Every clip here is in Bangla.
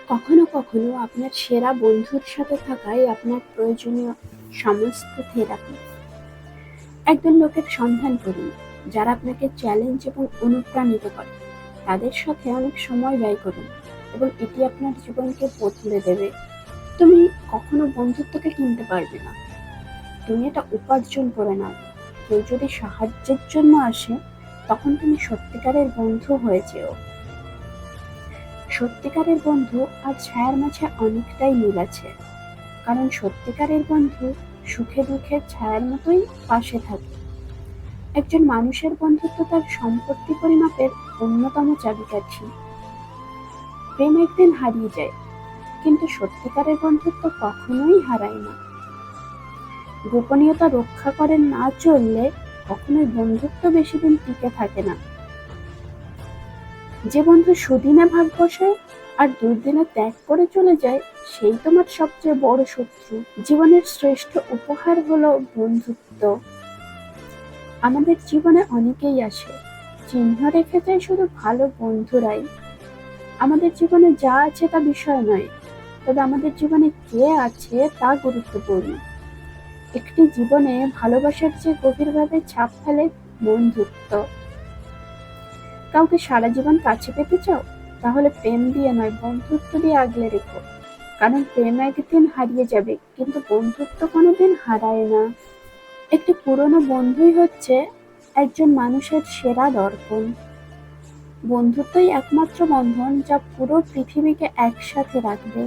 কখনো কখনো আপনার সেরা বন্ধুর সাথে থাকাই আপনার প্রয়োজনীয় সমস্ত থেরাপি। একজন লোকের সন্ধান করুন যারা আপনাকে চ্যালেঞ্জ এবং অনুপ্রাণিত করে। তাদের সাথে অনেক সময় ব্যয় করুন এবং এটি আপনার জীবনকে বদলে দেবে। তুমি কখনো বন্ধুত্বকে কিনতে পারবে না, তুমি এটা উপার্জন করে নাও। কেউ যদি সাহায্যের জন্য আসে, তখন তুমি সত্যিকারের বন্ধু হয়ে যেও। সত্যিকারের বন্ধু আর ছায়ার মাঝে অনেকটাই মিল আছে, কারণ সত্যিকারের বন্ধু সুখে দুঃখে ছায়ার মতোই পাশে থাকে। একজন মানুষের বন্ধুত্ব তার সম্পত্তি পরিমাপের অন্যতম চাবিকাঠি। প্রেম একদিন হারিয়ে যায়, কিন্তু সত্যিকারের বন্ধুত্ব কখনোই হারায় না। গোপনীয়তা রক্ষা করে না চললে কখনোই বন্ধুত্ব বেশি দিন টিকে থাকে না। যে বন্ধু সুদিনে ভাগ বসায় আর দুর্দিনে ত্যাগ করে চলে যায়, সেই তোমার সবচেয়ে বড় শত্রু। জীবনের শ্রেষ্ঠ উপহার হলো বন্ধুত্ব। আমাদের জীবনে অনেকেই আসে, চিহ্ন রেখে যায় শুধু ভালো বন্ধুরাই। আমাদের জীবনে যা আছে তা বিষয় নয়, তবে আমাদের জীবনে কে আছে তা গুরুত্বপূর্ণ। একটি জীবনে ভালোবাসার চেয়ে গভীরভাবে ছাপ ফেলে বন্ধুত্ব। কাউকে সারা জীবন কাছে পেতে চাও? তাহলে প্রেম দিয়ে নয়, বন্ধুত্ব দিয়ে আগলে রেখো। কারণ প্রেম একদিন হারিয়ে যাবে, কিন্তু বন্ধুত্ব কোনোদিন হারায় না। একটি পুরনো বন্ধুই হচ্ছে একজন মানুষের সেরা দর্পণ। বন্ধুত্বই একমাত্র বন্ধন যা পুরো পৃথিবীকে একসাথে রাখবে।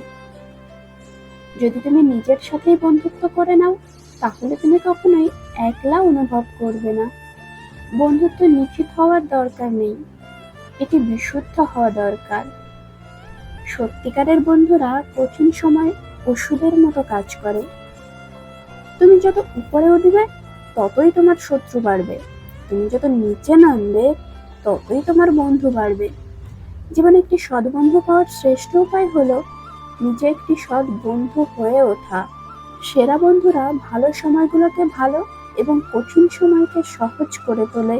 যদি তুমি নিজের সাথেই বন্ধুত্ব করে নাও, তাহলে তুমি কখনোই একলা অনুভব করবে না। বন্ধুত্ব নিখুঁত হওয়ার দরকার নেই, এটি বিশুদ্ধ হওয়া দরকার। সত্যিকারের বন্ধুরা কঠিন সময় ওষুধের মতো কাজ করে। তুমি যত উপরে উঠবে, ততই তোমার শত্রু বাড়বে। তুমি যত নিচে নামবে, ততই তোমার বন্ধু বাড়বে। জীবনে একটি সৎ বন্ধু পাওয়ার শ্রেষ্ঠ উপায় হলো নিজে একটি সৎ বন্ধু হয়ে ওঠা। সেরা বন্ধুরা ভালো সময়গুলোকে ভালো এবং কঠিন সময়কে সহজ করে তোলে।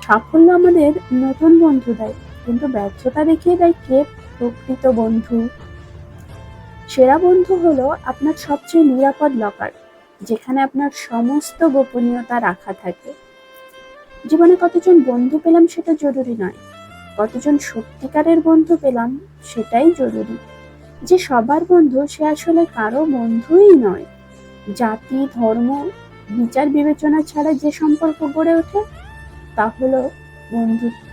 সাফল্য আমাদের নতুন বন্ধু দেয়, কিন্তু ব্যর্থতা দেখিয়ে দেয় কে প্রকৃত বন্ধু। সেরা বন্ধু হলো আপনার সবচেয়ে নিরাপদ লকার, যেখানে আপনার সমস্ত গোপনীয়তা রাখা থাকে। জীবনে কতজন বন্ধু পেলাম সেটা জরুরি নয়, কতজন সত্যিকারের বন্ধু পেলাম সেটাই জরুরি। যে সবার বন্ধু সে আসলে কারো বন্ধুই নয়। জাতি, ধর্ম, বিচার বিবেচনা ছাড়া যে সম্পর্ক গড়ে ওঠে তা হলো বন্ধুত্ব।